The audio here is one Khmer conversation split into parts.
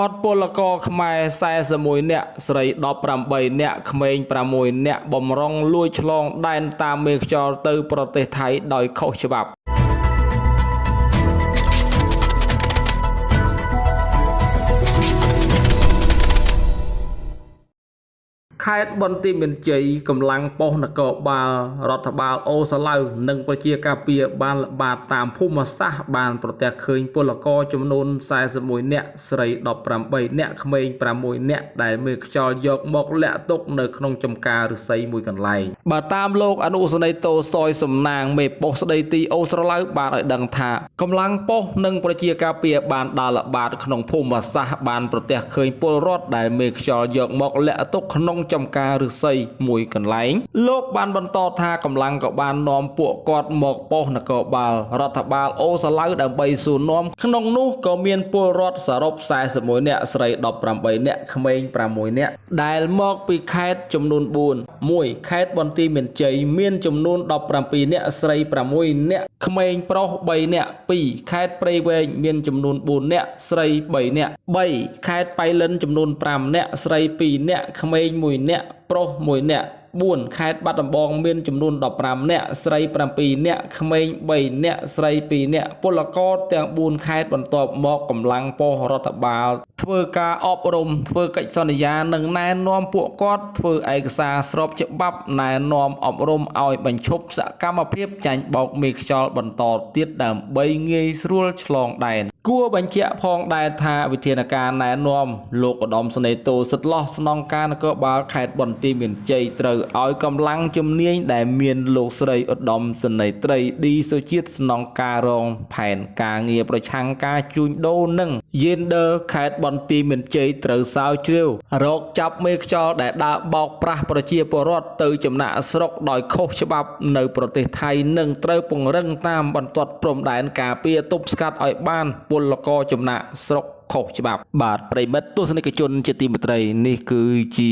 តពលករខ្មែរ41នាក់ស្រី18នាក់ក្មេង6នាក់បំរុងលួចឆ្លងដែនតាមមេខ្យល់ទៅប្រទេសថៃដោយខុសច្បាប់ខេត្តបន្ទាយមានជ័យកម្លាំងប៉ុស្តិ៍នគរបាលរដ្ឋបាលអូសាឡៅនិងប្រជាការពារបានល្បាតតាមភូមិសាស្ត្របានប្រទះឃើញពលករចំនួន41នាក់ស្រី18នាក់ក្មេង6នាក់ដែលមេខ្យល់យកមកលាក់ទុកនៅក្នុងចំការឫស្សីមួយកន្លែងបើតាមលោកអនុសេនីយ៍តូសយសំណាងមេប៉ុស្តិ៍ស្ដីទីអូស្រឡៅបានឲ្យដឹងថាកម្លាំងប៉ុស្តិ៍និងប្រជាការពារបានដើរល្បាតក្នុងភូមិសាស្ត្របានប្រទះឃើញពលរដ្ឋដែលមេខ្យល់យកមកលាក់ទុកក្នុងចំការឫស្សីមួយកន្លែងលោកបានបន្តថាកម្លាំងក៏បាននាំពួកគាត់មកប៉ុស្តិ៍នគរបាលរដ្ឋបាលអូសាឡៅដើម្បីសួរនាំក្នុងនោះក៏មានពលរដ្ឋសរុប41នាក់ស្រី18នាក់ក្មេង6នាក់ដែលមកពីខេត្តចំនួន4 1ខេត្តបន្ទាយមានជ័យមានចំនួន17នាក់ស្រី6នាក់ក្មេងប្រុស3នាក់2ខេត្តព្រៃវែងមានចំនួន4នាក់ស្រី3នាក់3ខេត្តប៉ៃលិនចំនួន5នាក់ស្រី2នាក់ក្មេង1នាក់ប្រុស1នាក់4ខេត្តបាត់ដំបងមានចំនួន15នាក់ស្រី7នាក់ក្មេង3នាក់ស្រី2នាក់ពលករទាំង4ខេត្តបន្ទាប់មកកម្លាំងប៉ុស្តិ៍រដ្ឋបាលធ្វើការអប់រំធ្វើកិច្ចសន្យានិងណែនាំពួកគាត់ធ្វើឯកសារស្របច្បាប់ណែនាំអប់រំឲ្យបញ្ឈប់សកម្មភាពចាញ់បោកមេខ្យល់បន្តទៀតដើម្បីងាយស្រួលឆ្លងដែនគួរបញ្ជាក់ផងដែរថាវិធានការណែនាំលោកឧត្តមសេនីយ៍តូសិតឡោះស្នងការនគរបាលខេត្តបន្ទាយមានជ័យត្រូវឲ្យកម្លាំងជំនាញដែលមានលោកស្រីឧត្តមសេនីយ៍ត្រីឌីសុជាតិស្នងការរងផែនការងារប្រឆាំងការជួញដូរនិងយេនឌ័រខេត្តបន្ទាយមានជ័យត្រូវស្រាវជ្រាវរកចាប់មេខ្យល់ដែលដើរបោកប្រាស់ប្រជាពលរដ្ឋទៅចំណាក់ស្រុកដោយខុសច្បាប់នៅប្រទេសថៃនិងត្រូវពង្រឹងតាមបន្ទាត់ព្រំដែនការពារទប់ស្កាត់ឲ្យបានពលករចំណាក់ស្រុកខុសច្បាប់បាទប្រិមិត្តទស្សនិកជនជាទីមេត្រីនេះគឺជា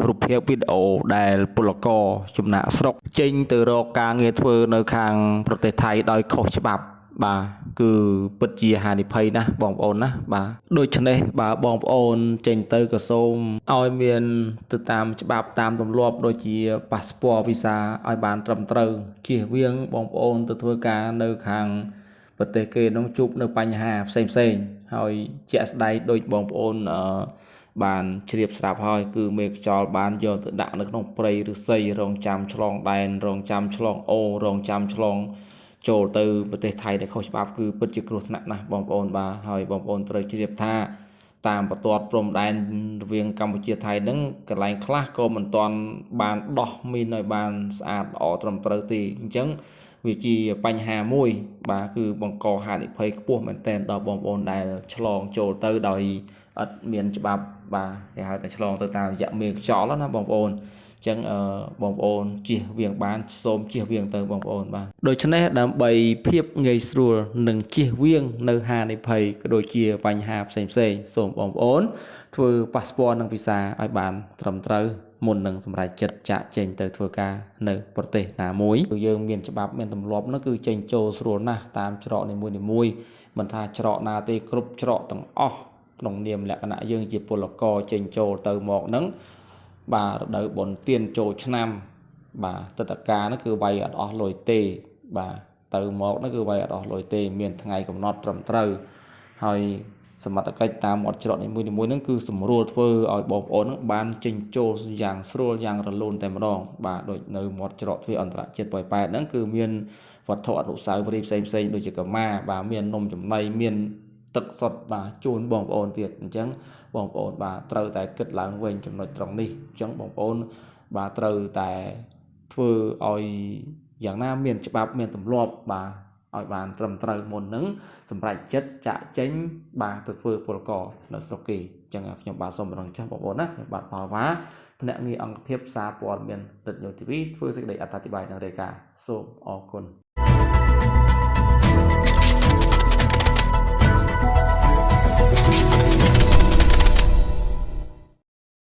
រូបភាពវីដេអូដែលពលករចំណាក់ស្រុកចេញទៅរកការងារធ្វើនៅខាងប្រទេសថៃដោយខុសច្បាប់បាទគឺពិតជាហានិភ័យណាស់បងប្អូនណាបាទដូច្នេះបើបងប្អូនចេញទៅក៏សូមឲ្យមានទៅតាមច្បាប់តាមទម្លាប់ដូចជាប៉ាសពតវីសាឲ្យបានត្រឹមត្រូវជៀសវាងបងប្អូនទៅធ្វើការនៅខាងប្រទេសគេនឹងជួបនៅបញ្ហាផ្សេងហើយជាក់ស្ដែងដូចបងប្អូនបានជ្រាបស្រាប់ហើយគឺមេខ្យល់បានយកទៅដាក់នៅក្នុងព្រៃឫស្សីរងចាំឆ្លងដែនរងចាំឆ្លងអូរងចាំឆ្លងចូលទៅប្រទេសថៃដែលខុសច្បាប់គឺពិតជាគ្រោះថ្នាក់ណាស់បងប្អូនបាទហើយបងប្អូនត្រូវជ្រាបថាតាមបន្ទាត់ព្រំដែនរវាងកម្ពុជាថៃហ្នឹងកន្លែងខ្លះក៏មិនទាន់បានដោះមីនឲ្យបានស្អាតល្អត្រឹមត្រូវទេអញ្ចឹងវាជាបញ្ហាមួយបាទគឺបង្កហានិភ័យខ្ពស់មែនទែនដល់បងប្អូនដែលឆ្លងចូលទៅដោយអត់មានច្បាប់បាទគេហៅថាឆ្លងទៅតាមរយៈមេខ្យល់ណាបងប្អូនអញ្ចឹងបងប្អូនជៀសវាងបានសូមជៀសវាងទៅបងប្អូនបាទដូច្នេះដើម្បីភាពងាយស្រួលនិងជៀសវាងនៅហានិភ័យក៏ដូចជាបញ្ហាផ្សេងសូមបងប្អូនធ្វើប៉ាសពតនិងវីសាឲ្យបានត្រឹមត្រូវមុននឹងសម្រេចចិត្តចាក់ចេញទៅធ្វើការនៅប្រទេសណាមួយគឺយើងមានច្បាប់មានទម្លាប់នោះគឺចេញចូលស្រួលណាស់តាមច្រកនីមួយមិនថាច្រកណាទេគ្រប់ច្រកទាំងអស់ក្នុងនាមលក្ខណៈយើងជាពលករចេញចូលទៅមកហ្នឹងបាទរដូវបុណ្យទានចូលឆ្នាំបាទទឹកតការនោះគឺវាយអត់អស់លុយទេបាទទៅមកនោះគឺវាយអត់អស់លុយទេមានថ្ងៃកំណត់ត្រឹមត្រូវហើយសមត្ថកិច្ចតាមមាត់ច្រកនីមួយហ្នឹងគឺសម្រួលធ្វើឲ្យបងប្អូនហ្នឹងបានចេញចូលយ៉ាងស្រួលយ៉ាងរលូនតែម្ដងបាទដូចនៅមាត់ច្រកទ្វារអន្តរជាតិប៉ោយប៉ែតហ្នឹងគឺមានវត្ថុអនុស្សាវរីយ៍ផ្សេងដូចជាកម្មាបាទមាននំចំណីមានទឹកសុទ្ធបាទជូនបងប្អូនទៀតអញ្ចឹងបងប្អូនបាទត្រូវតែគិតឡើងវិញចំណុចត្រង់នេះអញ្ចឹងបងប្អូនបាទត្រូវតែធ្វើឲ្យយ៉ាងណាមានច្បាប់មានទម្លាប់បាទឲ្យបានត្រឹមត្រូវមុននឹងសម្រេចចិត្តចាក់ចេញបាទទៅធ្វើពលករនៅស្រុកគេអញ្ចឹងខ្ញុំបាទសូមរំលឹកចាស់បងប្អូនណាខ្ញុំបាទផលវ៉ាភ្នាក់ងារអង្គភាពសារព័ត៌មានរតយោធាវីធ្វើសេចក្តីអត្ថាធិប្បាយនិងរាយការណ៍សូមអរគុណ